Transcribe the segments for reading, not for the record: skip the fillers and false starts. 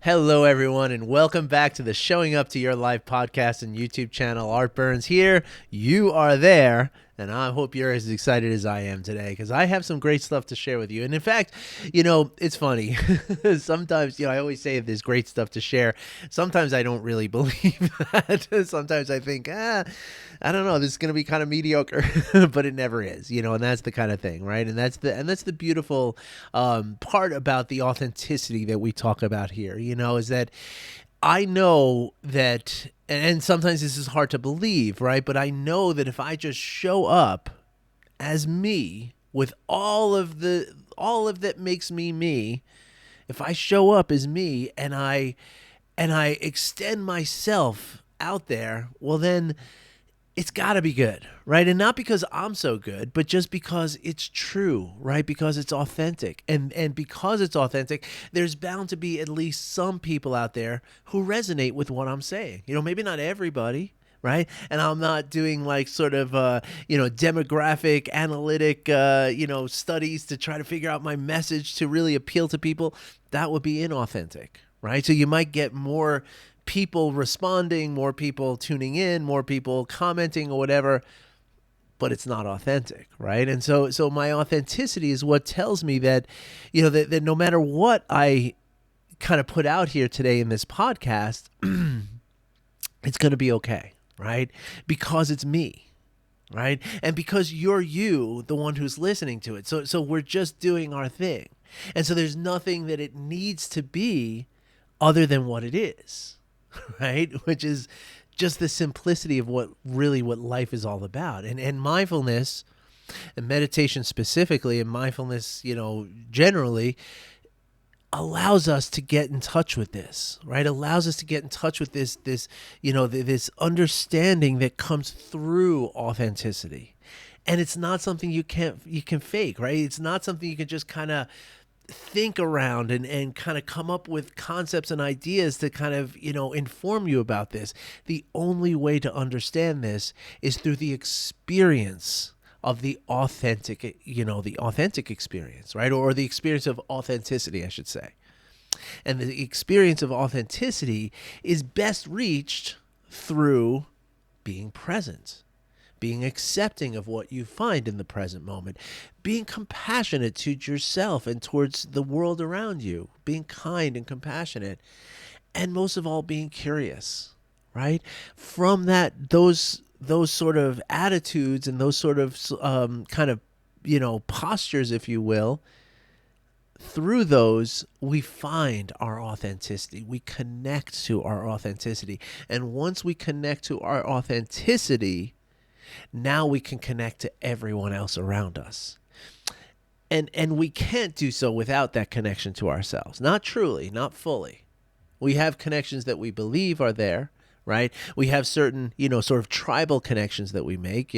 Hello, everyone, and welcome back to the Showing Up to Your Life podcast and YouTube channel. Art Burns here. You are there, and I hope you're as excited as I am today because I have some great stuff to share with you. And in fact, it's funny. Sometimes, I always say there's great stuff to share. Sometimes I don't really believe that. Sometimes I think, I don't know, this is going to be kind of mediocre, but it never is, and that's the kind of thing, right? And that's the beautiful part about the authenticity that we talk about here, is that I know that, and sometimes this is hard to believe, right? But I know that if I just show up as me with all of that makes me me, if I show up as me and I extend myself out there, well then it's got to be good, right? And not because I'm so good, but just because it's true, right? Because it's authentic. And because it's authentic, there's bound to be at least some people out there who resonate with what I'm saying. Maybe not everybody, right? And I'm not doing like sort of, demographic, analytic, studies to try to figure out my message to really appeal to people. That would be inauthentic, right? So you might get more people responding, more people tuning in, more people commenting or whatever, but it's not authentic, right? And so my authenticity is what tells me that, that no matter what I kind of put out here today in this podcast, it's going to be okay, right? Because it's me, right? And because you're you, the one who's listening to it. So we're just doing our thing. And so there's nothing that it needs to be other than what it is. Right? Which is just the simplicity of what life is all about. And mindfulness and meditation specifically, and mindfulness, generally allows us to get in touch with this, right? Allows us to get in touch with this understanding that comes through authenticity. And it's not something you can fake, right? It's not something you can just kind of think around and kind of come up with concepts and ideas to kind of, inform you about this. The only way to understand this is through the experience of the authentic experience, right? Or the experience of authenticity, I should say. And the experience of authenticity is best reached through being present, being accepting of what you find in the present moment, being compassionate to yourself and towards the world around you, being kind and compassionate, and most of all, being curious, right? From those sort of attitudes and those sort of postures, if you will, through those, we find our authenticity. We connect to our authenticity. And once we connect to our authenticity, now we can connect to everyone else around us. And we can't do so without that connection to ourselves. Not truly, not fully. We have connections that we believe are there, right? We have certain, sort of tribal connections that we make,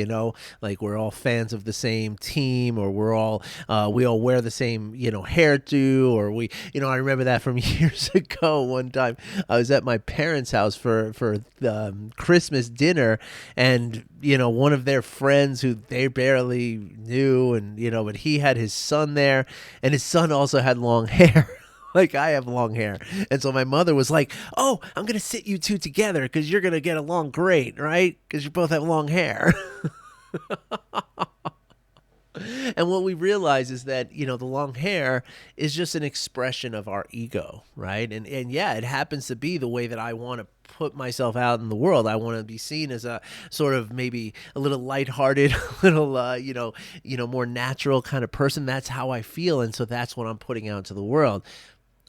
like we're all fans of the same team, or we all wear the same, hairdo, or I remember that from years ago. One time I was at my parents' house for Christmas dinner, and, one of their friends who they barely knew, and, but he had his son there, and his son also had long hair. Like I have long hair. And so my mother was like, oh, I'm going to sit you two together because you're going to get along great, right? Because you both have long hair. And what we realize is that, the long hair is just an expression of our ego, right? And yeah, it happens to be the way that I want to put myself out in the world. I want to be seen as a sort of maybe a little lighthearted, a little, more natural kind of person. That's how I feel. And so that's what I'm putting out to the world.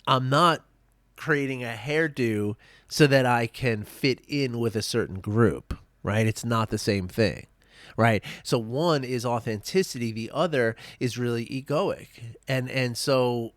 I'm not creating a hairdo so that I can fit in with a certain group, right? It's not the same thing, right? So one is authenticity. The other is really egoic. And so,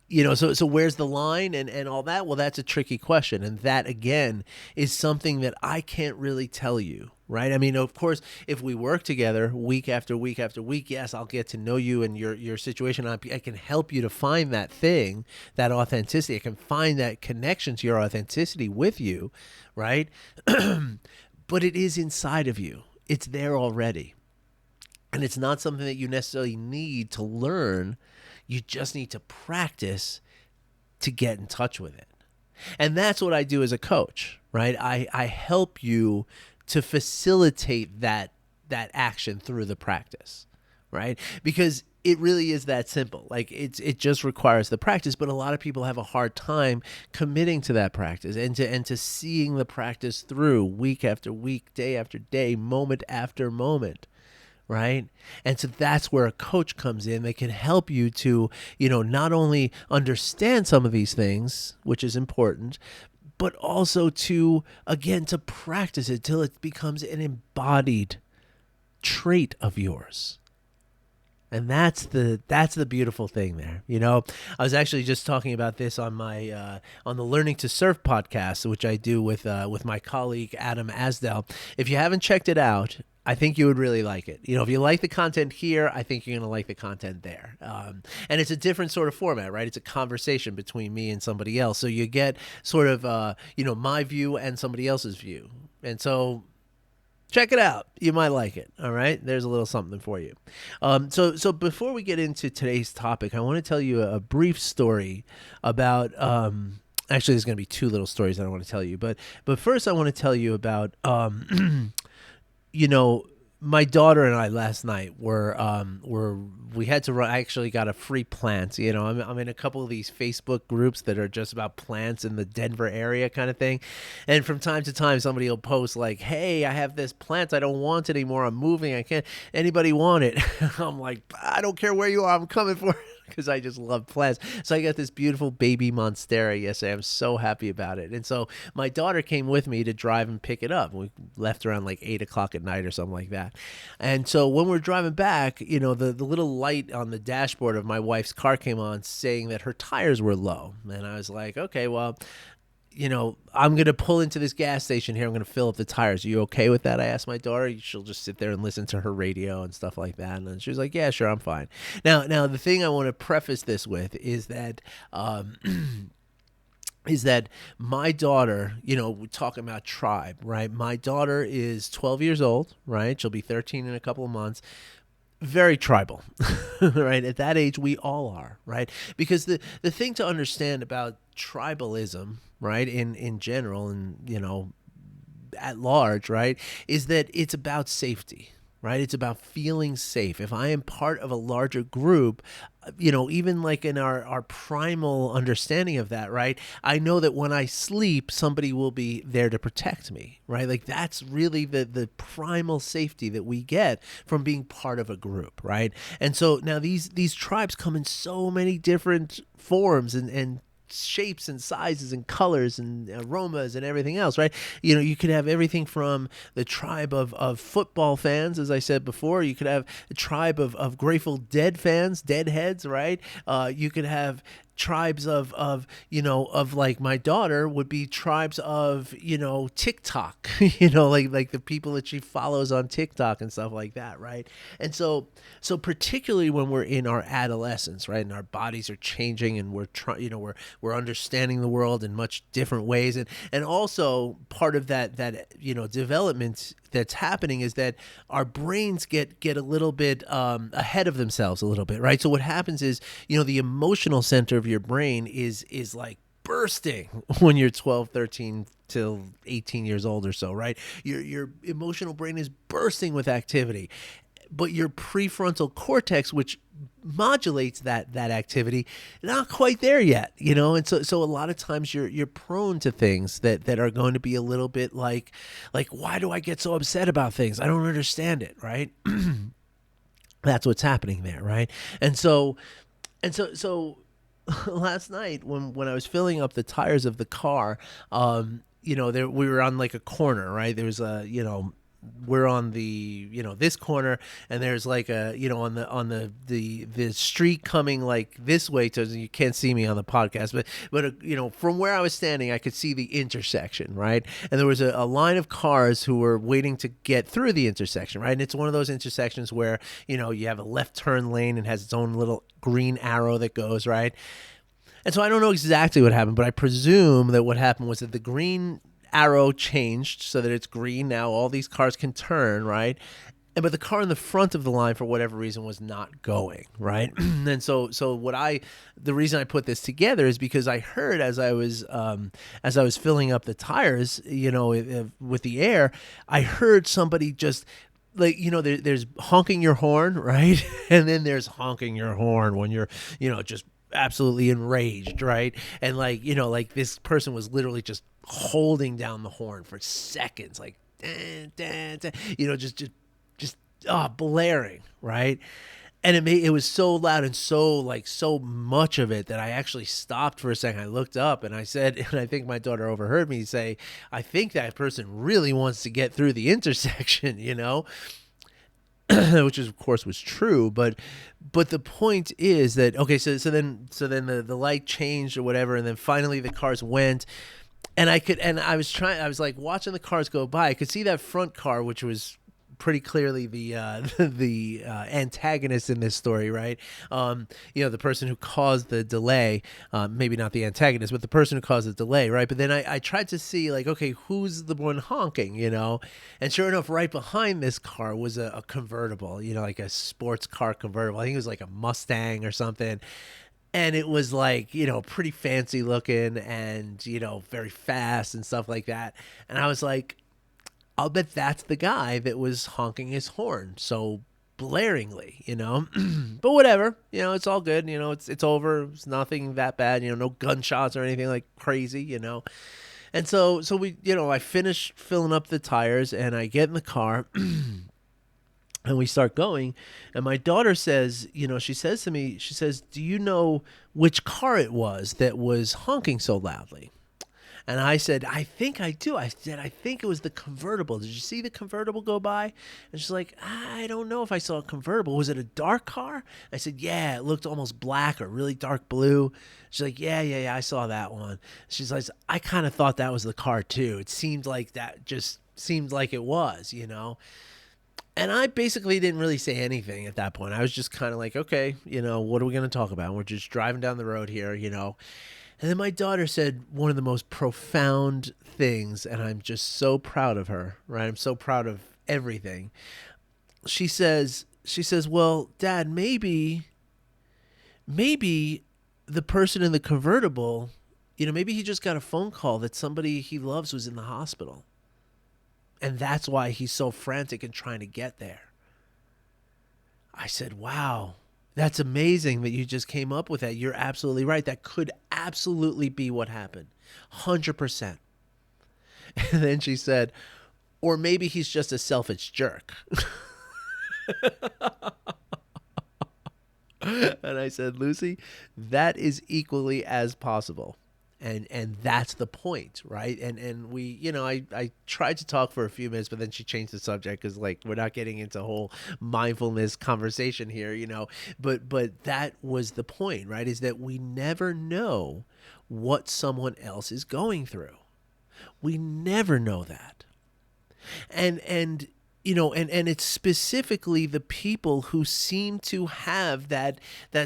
so where's the line and all that? Well, that's a tricky question. And that, again, is something that I can't really tell you, right? I mean, of course, if we work together week after week after week, yes, I'll get to know you and your situation. I can help you to find that thing, that authenticity. I can find that connection to your authenticity with you, right? But it is inside of you. It's there already. And it's not something that you necessarily need to learn. You just need to practice to get in touch with it, And that's what I do as a coach, right? I help you to facilitate that action through the practice, right? Because it really is that simple. Like it just requires the practice, but a lot of people have a hard time committing to that practice and to seeing the practice through week after week, day after day, moment after moment. Right. And so that's where a coach comes in. They can help you to, not only understand some of these things, which is important, but also to, again, to practice it till it becomes an embodied trait of yours. And that's the beautiful thing there. I was actually just talking about this on my on the Learning to Surf podcast, which I do with my colleague Adam Asdell. If you haven't checked it out, I think you would really like it. If you like the content here, I think you're going to like the content there. And it's a different sort of format, right? It's a conversation between me and somebody else. So you get sort of, my view and somebody else's view. And so check it out. You might like it. All right. There's a little something for you. So before we get into today's topic, I want to tell you a brief story about, actually there's going to be two little stories that I want to tell you, but first I want to tell you about, my daughter and I last night we had to run. I actually got a free plant. I'm in a couple of these Facebook groups that are just about plants in the Denver area kind of thing. And from time to time, somebody will post like, "Hey, I have this plant. I don't want it anymore. I'm moving. I can't. Anybody want it?" I'm like, "I don't care where you are. I'm coming for it." Because I just love plants. So I got this beautiful baby monstera yesterday. I'm so happy about it. And so my daughter came with me to drive and pick it up. We left around like 8 o'clock at night or something like that. And so when we're driving back, the little light on the dashboard of my wife's car came on saying that her tires were low. And I was like, okay, well, I'm going to pull into this gas station here. I'm going to fill up the tires. Are you okay with that? I asked my daughter. She'll just sit there and listen to her radio and stuff like that. And she was like, yeah, sure, I'm fine. Now the thing I want to preface this with is that, my daughter, we're talking about tribe, right? My daughter is 12 years old, right? She'll be 13 in a couple of months. Very tribal, right? At that age, we all are, right? Because the thing to understand about tribalism, right, in general and, at large, right, is that it's about safety, right? It's about feeling safe. If I am part of a larger group, even like in our primal understanding of that, right? I know that when I sleep, somebody will be there to protect me, right? Like that's really the primal safety that we get from being part of a group, right? And so now these tribes come in so many different forms and shapes and sizes and colors and aromas and everything else, right? You could have everything from the tribe of football fans, as I said before. You could have a tribe of Grateful Dead fans, Deadheads, right? You could have tribes of like my daughter would be tribes of TikTok, like the people that she follows on TikTok and stuff like that, right? And so particularly when we're in our adolescence, right, and our bodies are changing and we're we're understanding the world in much different ways, and also part of that development that's happening is that our brains get a little bit ahead of themselves a little bit, right? So what happens is, the emotional center of your brain is like bursting when you're 12, 13 till 18 years old or so, right? Your emotional brain is bursting with activity. But your prefrontal cortex, which modulates that activity, not quite there yet, and so a lot of times you're prone to things that are going to be a little bit like why do I get so upset about things? I don't understand it, right? That's what's happening there, right? And so last night when I was filling up the tires of the car, we were on like a corner, right? There was we're on the this corner, and there's like a on the street coming like this way. So you can't see me on the podcast, but from where I was standing, I could see the intersection, right? And there was a line of cars who were waiting to get through the intersection, right? And it's one of those intersections where you have a left turn lane and has its own little green arrow that goes, right? And so I don't know exactly what happened, but I presume that what happened was that the green arrow changed so that it's green now. All these cars can turn, right? but the car in the front of the line for whatever reason was not going right. And so the reason I put this together is because I heard as I was filling up the tires, with the air, I heard somebody just like, there's honking your horn, right? And then there's honking your horn when you're, just absolutely enraged, right? And like this person was literally just holding down the horn for seconds, like dan, dan, dan, just blaring, right? And it was so loud and so much of it that I actually stopped for a second. I looked up and I said, and I think my daughter overheard me say, I think that person really wants to get through the intersection, which is, of course, was true. But the point is that, okay, so then the light changed or whatever, and then finally the cars went. And I was like watching the cars go by. I could see that front car, which was pretty clearly the antagonist in this story, right? The person who caused the delay, maybe not the antagonist, but the person who caused the delay, right? But then I tried to see, like, okay, who's the one honking, And sure enough, right behind this car was a convertible, like a sports car convertible. I think it was like a Mustang or something. And it was like, pretty fancy looking and, very fast and stuff like that. And I was like, I'll bet that's the guy that was honking his horn so blaringly, But whatever, it's all good. It's over. It's nothing that bad, no gunshots or anything like crazy, And so we, I finished filling up the tires and I get in the car and we start going. And my daughter says, she says to me, she says, do you know which car it was that was honking so loudly? And I said, I think I do. I said, I think it was the convertible. Did you see the convertible go by? And she's like, I don't know if I saw a convertible. Was it a dark car? I said, yeah, it looked almost black or really dark blue. She's like, yeah, I saw that one. She's like, I kind of thought that was the car too. It seemed like that just seemed like it was, And I basically didn't really say anything at that point. I was just kind of like, okay, what are we going to talk about? We're just driving down the road here, And then my daughter said one of the most profound things, and I'm just so proud of her, right? I'm so proud of everything. She says, well, Dad, maybe the person in the convertible, maybe he just got a phone call that somebody he loves was in the hospital. And that's why he's so frantic and trying to get there. I said, wow. That's amazing that you just came up with that. You're absolutely right. That could absolutely be what happened. 100%. And then she said, or maybe he's just a selfish jerk. And I said, Lucy, that is equally as possible. And that's the point, right? And we, I tried to talk for a few minutes, but then she changed the subject because, like, we're not getting into a whole mindfulness conversation here, But that was the point, right? Is that we never know what someone else is going through. We never know that. And it's specifically the people who seem to have that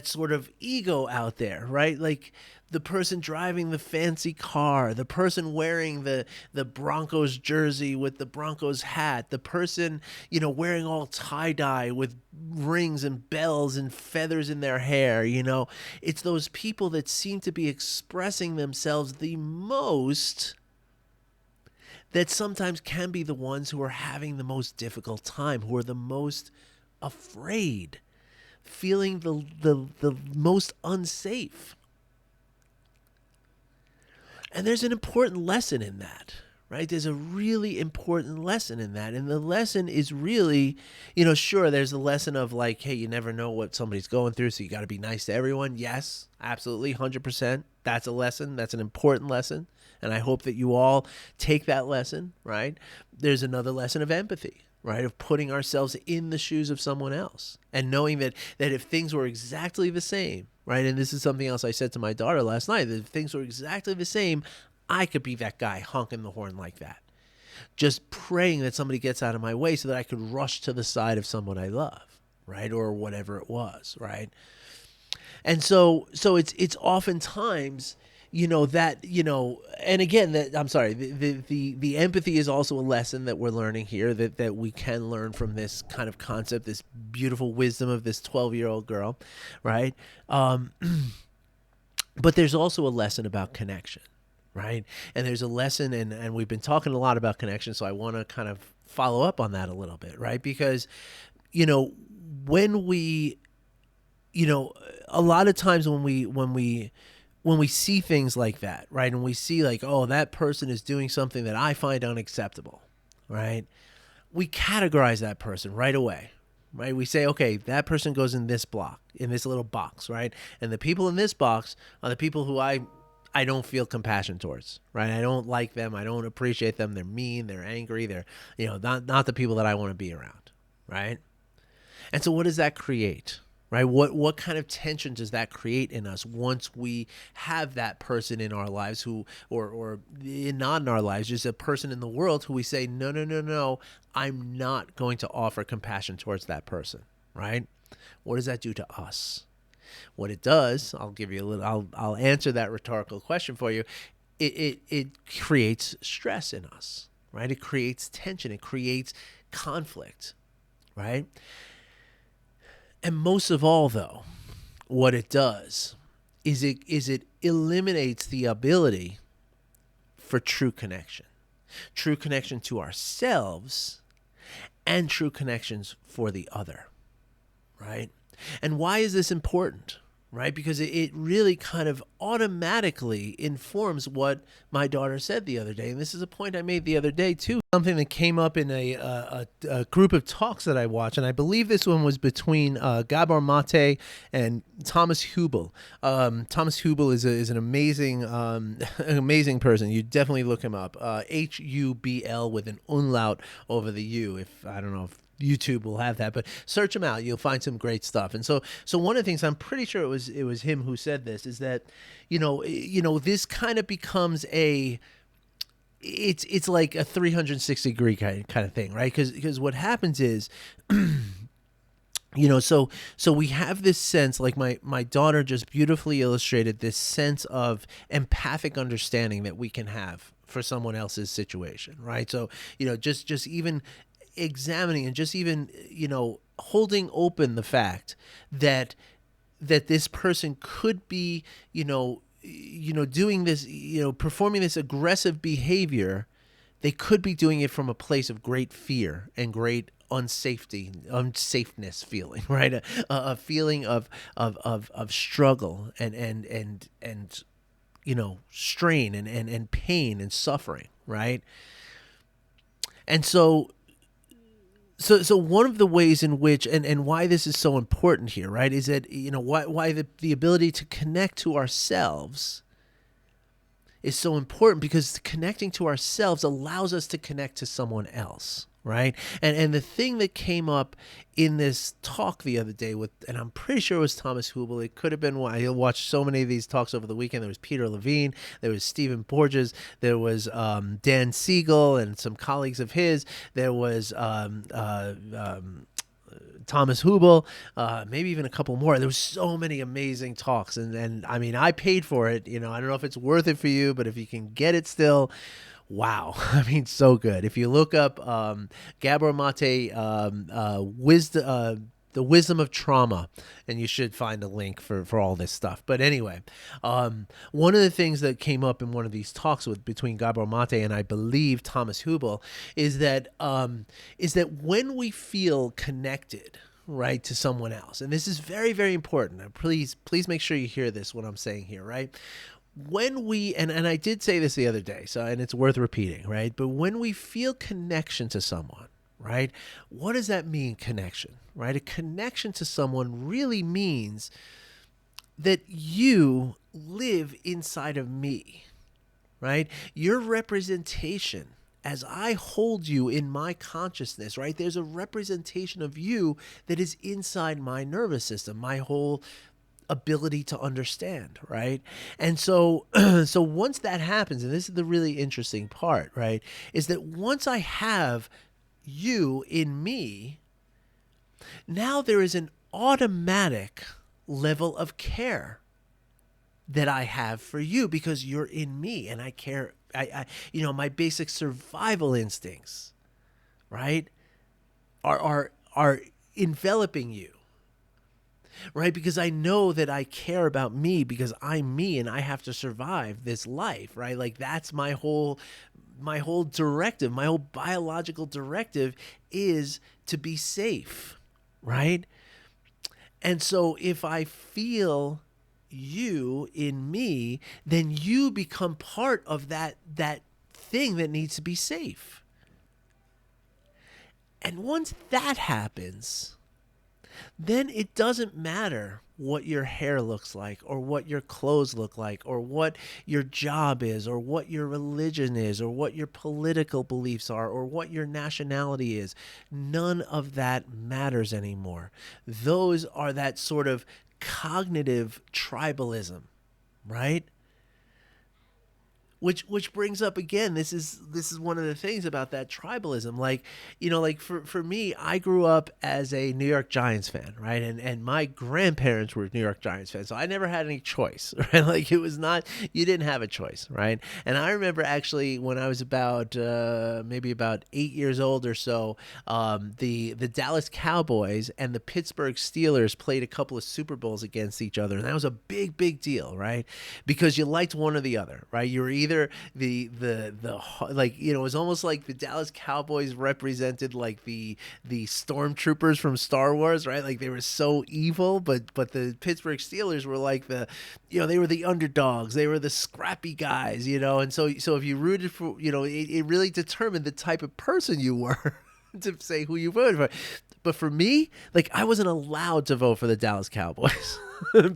sort of ego out there, right? Like the person driving the fancy car, the person wearing the Broncos jersey with the Broncos hat, the person, wearing all tie-dye with rings and bells and feathers in their hair, It's those people that seem to be expressing themselves the most that sometimes can be the ones who are having the most difficult time, who are the most afraid, feeling the most unsafe. And there's an important lesson in that, right? There's a really important lesson in that. And the lesson is really, sure, there's a lesson of like, hey, you never know what somebody's going through, so you got to be nice to everyone. Yes, absolutely, 100%. That's a lesson. That's an important lesson. And I hope that you all take that lesson, right? There's another lesson of empathy, right? Of putting ourselves in the shoes of someone else and knowing that if things were exactly the same, right? And this is something else I said to my daughter last night, that if things were exactly the same, I could be that guy honking the horn like that. Just praying that somebody gets out of my way so that I could rush to the side of someone I love, right? Or whatever it was, right? And so it's oftentimes, that, and again, that I'm sorry, the empathy is also a lesson that we're learning here, that we can learn from this kind of concept, this beautiful wisdom of this 12-year-old girl, right? But there's also a lesson about connection, right? And there's a lesson, and we've been talking a lot about connection, so I want to kind of follow up on that a little bit, right? Because, you know, when we, you know, a lot of times when we see things like that, right? And we see like, oh, that person is doing something that I find unacceptable, right? We categorize that person right away, right? We say, okay, that person goes in this block, in this little box, right? And the people in this box are the people who I don't feel compassion towards, right? I don't like them. I don't appreciate them. They're mean. They're angry. They're, not the people that I want to be around, right? And so what does that create? Right? What kind of tension does that create in us once we have that person in our lives who, or not in our lives, just a person in the world who we say, no, no, no, no, I'm not going to offer compassion towards that person, right? What does that do to us? What it does, I'll give you a little, I'll answer that rhetorical question for you. It creates stress in us, right? It creates tension. It creates conflict, right? And most of all, though, what it does is it eliminates the ability for true connection to ourselves and true connections for the other, right? And why is this important? Right? Because it really kind of automatically informs what my daughter said the other day. And this is a point I made the other day, too. Something that came up in a group of talks that I watched. And I believe this one was between Gabor Mate and Thomas Hübl. Thomas Hübl is an amazing amazing person. You definitely look him up. Hubl with an umlaut over the U. If I don't know if YouTube will have that, but search him out. You'll find some great stuff. And so one of the things, I'm pretty sure it was him who said this, is that, this kind of becomes it's like a 360 degree kind of thing, right? Because what happens is, so we have this sense, like my daughter just beautifully illustrated this sense of empathic understanding that we can have for someone else's situation, right? So, just even examining and just even, holding open the fact that this person could be, doing this, performing this aggressive behavior. They could be doing it from a place of great fear and great unsafeness feeling, right? A feeling of struggle and strain and pain and suffering, right? And so one of the ways in which, and why this is so important here, right, is that, why the ability to connect to ourselves is so important, because connecting to ourselves allows us to connect to someone else, right? And the thing that came up in this talk the other day with, and I'm pretty sure it was Thomas Hübl. It could have been, I watched so many of these talks over the weekend. There was Peter Levine, there was Stephen Porges, there was Dan Siegel and some colleagues of his. There was Thomas Hübl, maybe even a couple more. There was so many amazing talks, and I mean, I paid for it. I don't know if it's worth it for you, but if you can get it still, wow. I mean, so good. If you look up Gabor Mate, the wisdom of trauma, and you should find a link for all this stuff. But anyway, one of the things that came up in one of these talks between Gabor Mate and I believe Thomas Hübl is that when we feel connected, right, to someone else, and this is very, very important. Now, please make sure you hear this, what I'm saying here, right? When we, and I did say this the other day, and it's worth repeating, right? But when we feel connection to someone, right? What does that mean, connection, right? A connection to someone really means that you live inside of me, right? Your representation, as I hold you in my consciousness, right? There's a representation of you that is inside my nervous system, my whole ability to understand, right? And so once that happens, and this is the really interesting part, right, is that once I have you in me, now there is an automatic level of care that I have for you because you're in me and I care. My basic survival instincts, right, are enveloping you, right? Because I know that I care about me because I'm me and I have to survive this life, right? Like that's my whole directive, my whole biological directive is to be safe, right? And so if I feel you in me, then you become part of that thing that needs to be safe. And once that happens, then it doesn't matter what your hair looks like or what your clothes look like or what your job is or what your religion is or what your political beliefs are or what your nationality is. None of that matters anymore. Those are that sort of cognitive tribalism, right? Which brings up again, this is one of the things about that tribalism. Like, like for me, I grew up as a New York Giants fan, right? And my grandparents were New York Giants fans, so I never had any choice, right? Like it was not, you didn't have a choice, right? And I remember actually when I was about maybe about 8 years old or so, the Dallas Cowboys and the Pittsburgh Steelers played a couple of Super Bowls against each other, and that was a big deal, right? Because you liked one or the other, right? You were either the like, it was almost like the Dallas Cowboys represented like the stormtroopers from Star Wars, right? Like they were so evil, but the Pittsburgh Steelers were like they were the underdogs, they were the scrappy guys, and so if you rooted for, it really determined the type of person you were to say who you voted for. But for me, like I wasn't allowed to vote for the Dallas Cowboys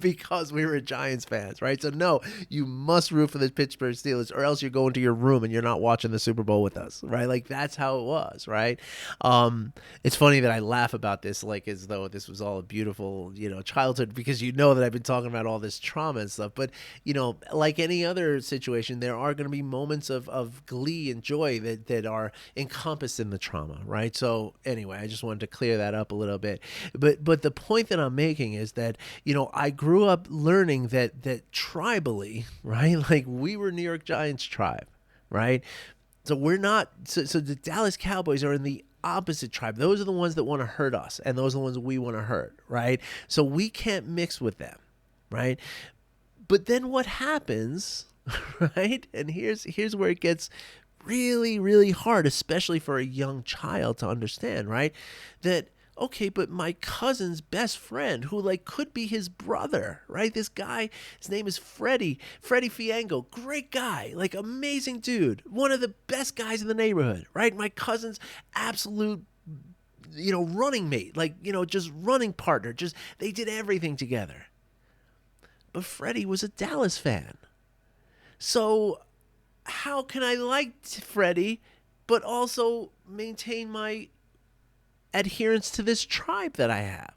because we were Giants fans, right? So no, you must root for the Pittsburgh Steelers or else you're going to your room and you're not watching the Super Bowl with us, right? Like that's how it was, right? It's funny that I laugh about this like as though this was all a beautiful, childhood, because that I've been talking about all this trauma and stuff. But, like any other situation, there are going to be moments of glee and joy that are encompassed in the trauma, right? So anyway, I just wanted to clear that up a little bit. But the point that I'm making is that, I grew up learning that tribally, right? Like we were New York Giants tribe, right? So we're not, so the Dallas Cowboys are in the opposite tribe. Those are the ones that want to hurt us, and those are the ones we want to hurt, right? So we can't mix with them, right? But then what happens, right? And here's where it gets really, really hard, especially for a young child to understand, right? That, okay, but my cousin's best friend, who like could be his brother, right? This guy, his name is Freddie Fiango, great guy, like amazing dude, one of the best guys in the neighborhood, right? My cousin's absolute, running mate, like, just running partner, just they did everything together. But Freddie was a Dallas fan. So how can I like Freddie, but also maintain my adherence to this tribe that I have?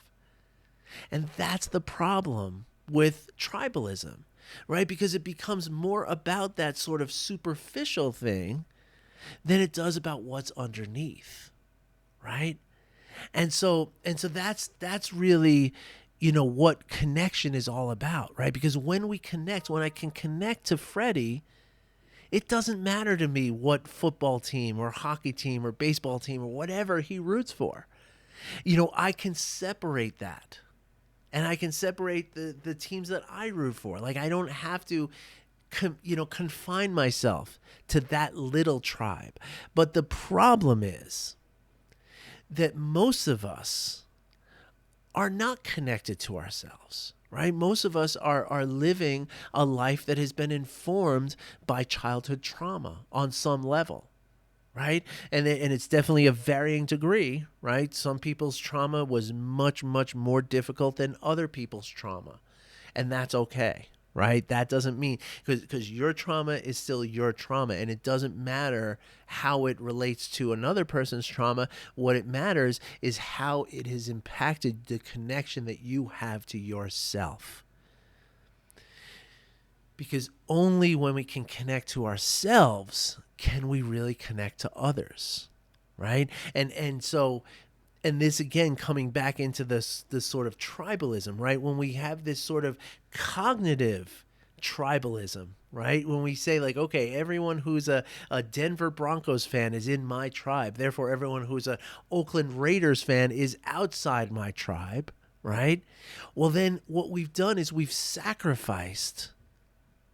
And that's the problem with tribalism, right? Because it becomes more about that sort of superficial thing than it does about what's underneath, right? And so that's really, what connection is all about, right? Because when I can connect to Freddie, it doesn't matter to me what football team or hockey team or baseball team or whatever he roots for. I can separate that. And I can separate the teams that I root for. Like I don't have to confine myself to that little tribe. But the problem is that most of us are not connected to ourselves, right? Most of us are living a life that has been informed by childhood trauma on some level, right? And it's definitely a varying degree, right? Some people's trauma was much, much more difficult than other people's trauma. And that's okay, right? That doesn't mean, because your trauma is still your trauma, and it doesn't matter how it relates to another person's trauma. What it matters is how it has impacted the connection that you have to yourself. Because only when we can connect to ourselves can we really connect to others, right? And so this again coming back into this sort of tribalism, right? When we have this sort of cognitive tribalism, right? When we say like, okay, everyone who's a Denver Broncos fan is in my tribe. Therefore, everyone who's a Oakland Raiders fan is outside my tribe, right? Well, then what we've done is we've sacrificed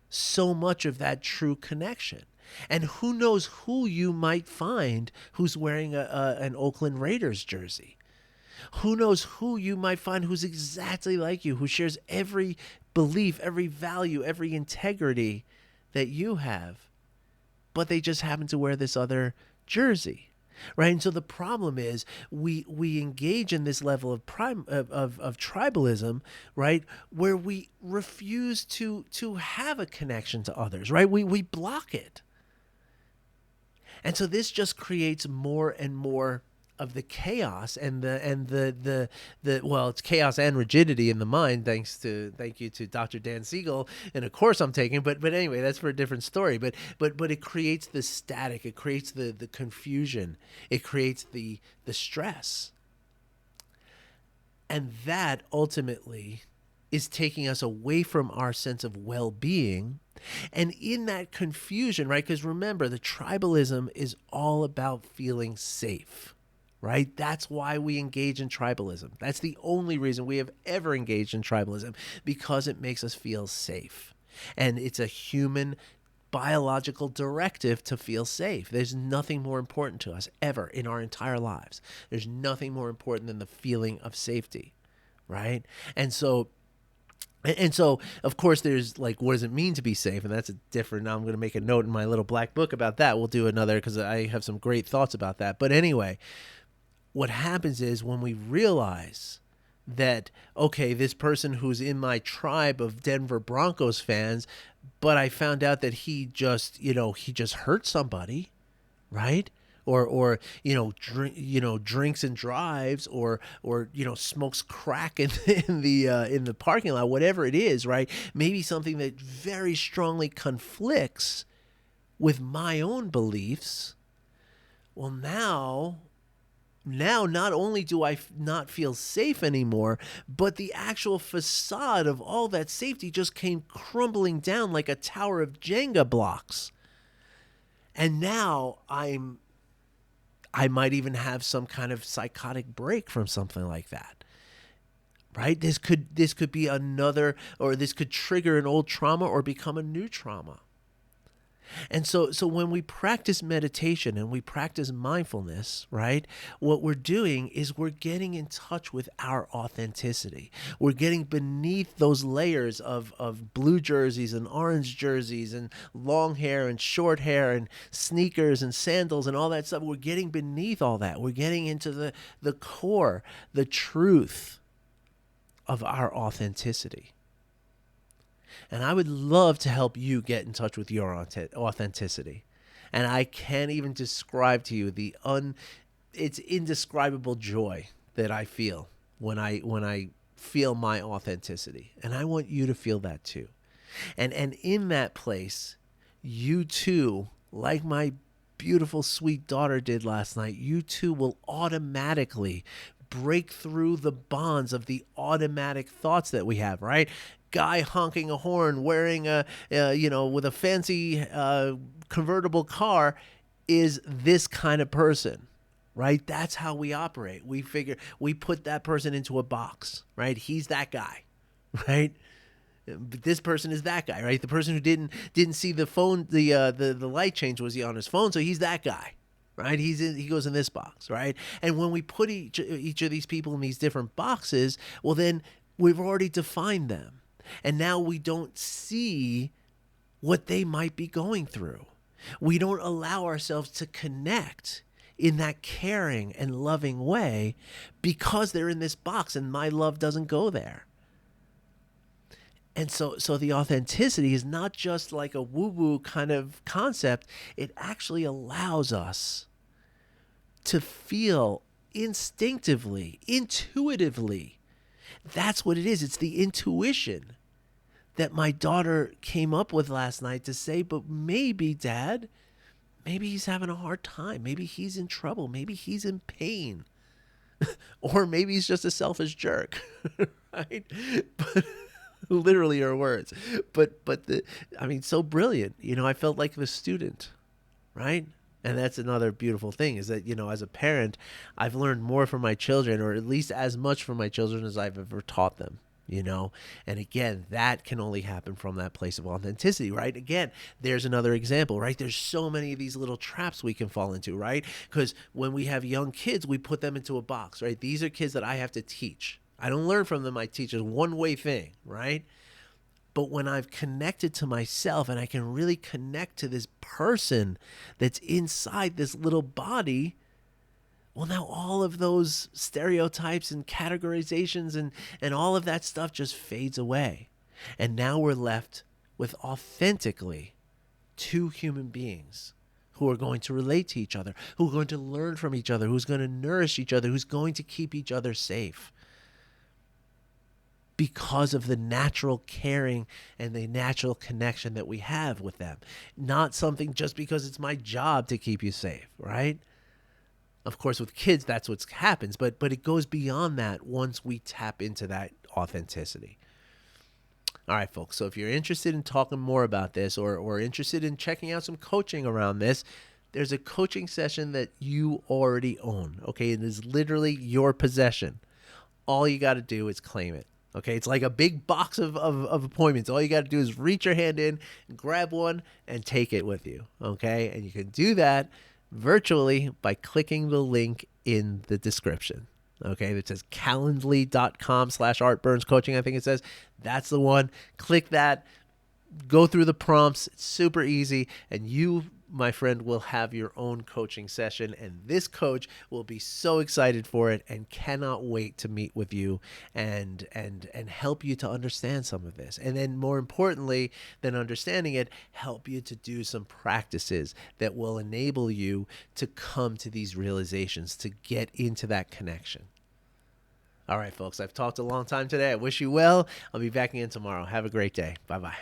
so much of that true connection. And who knows who you might find who's wearing an Oakland Raiders jersey. Who knows who you might find who's exactly like you, who shares every belief, every value, every integrity that you have, but they just happen to wear this other jersey. Right. And so the problem is we engage in this level of tribalism, right, where we refuse to have a connection to others. Right. We block it. And so this just creates more and more of the chaos and the well, it's chaos and rigidity in the mind. Thank you to Dr. Dan Siegel in a course I'm taking. But anyway, that's for a different story. But it creates the static. It creates the confusion. It creates the stress, and that ultimately is taking us away from our sense of well-being. And in that confusion, right? Because remember, the tribalism is all about feeling safe. Right? That's why we engage in tribalism. That's the only reason we have ever engaged in tribalism, because it makes us feel safe. And it's a human biological directive to feel safe. There's nothing more important to us ever in our entire lives. There's nothing more important than the feeling of safety, right? And so, of course, there's like, what does it mean to be safe? And that's a different, now I'm going to make a note in my little black book about that. We'll do another, because I have some great thoughts about that. But anyway, what happens is when we realize that, okay, this person who's in my tribe of Denver Broncos fans, but I found out that he just hurt somebody, right? Or drinks and drives, or smokes crack in the parking lot, whatever it is, right? Maybe something that very strongly conflicts with my own beliefs. Well, now not only do I not feel safe anymore, but the actual facade of all that safety just came crumbling down like a tower of Jenga blocks. And now I might even have some kind of psychotic break from something like that. Right? This could be another, or this could trigger an old trauma or become a new trauma. And so when we practice meditation and we practice mindfulness, right, what we're doing is we're getting in touch with our authenticity. We're getting beneath those layers of blue jerseys and orange jerseys and long hair and short hair and sneakers and sandals and all that stuff. We're getting beneath all that. We're getting into the core, the truth of our authenticity. And I would love to help you get in touch with your authenticity. And I can't even describe to you it's indescribable joy that I feel when I feel my authenticity. And I want you to feel that too. And in that place, you too, like my beautiful, sweet daughter did last night, you too will automatically break through the bonds of the automatic thoughts that we have, right? Guy honking a horn, wearing with a fancy convertible car is this kind of person, right? That's how we operate. We figure we put that person into a box, right? He's that guy, right? But this person is that guy, right? The person who didn't see the phone, the light change was on his phone, so he's that guy. Right, he goes in this box, right? And when we put each of these people in these different boxes, well, then we've already defined them, and now we don't see what they might be going through. We don't allow ourselves to connect in that caring and loving way because they're in this box, and my love doesn't go there. And so the authenticity is not just like a woo-woo kind of concept. It actually allows us to feel instinctively, intuitively. That's what it is. It's the intuition that my daughter came up with last night to say, but maybe, Dad, maybe he's having a hard time. Maybe he's in trouble. Maybe he's in pain. Or maybe he's just a selfish jerk, right? Literally her words. I mean, so brilliant. I felt like the student, right? And that's another beautiful thing is that, as a parent, I've learned more from my children, or at least as much from my children as I've ever taught them. And again, that can only happen from that place of authenticity, right? Again, there's another example, right? There's so many of these little traps we can fall into, right? Because when we have young kids, we put them into a box, right? These are kids that I have to teach. I don't learn from them. I teach. It's a one-way thing, right? But when I've connected to myself and I can really connect to this person that's inside this little body, well, now all of those stereotypes and categorizations and all of that stuff just fades away. And now we're left with authentically two human beings who are going to relate to each other, who are going to learn from each other, who's going to nourish each other, who's going to keep each other safe. Because of the natural caring and the natural connection that we have with them. Not something just because it's my job to keep you safe, right? Of course, with kids, that's what happens, but it goes beyond that once we tap into that authenticity. All right, folks, so if you're interested in talking more about this or interested in checking out some coaching around this, there's a coaching session that you already own, okay? It is literally your possession. All you got to do is claim it. Okay, it's like a big box of appointments. All you got to do is reach your hand in, grab one, and take it with you. Okay, and you can do that virtually by clicking the link in the description. Okay, it says calendly.com/artburnscoaching. I think it says that's the one. Click that. Go through the prompts. It's super easy, and you, my friend, will have your own coaching session, and this coach will be so excited for it and cannot wait to meet with you and help you to understand some of this. And then more importantly than understanding it, help you to do some practices that will enable you to come to these realizations, to get into that connection. All right, folks, I've talked a long time today. I wish you well. I'll be back again tomorrow. Have a great day. Bye-bye.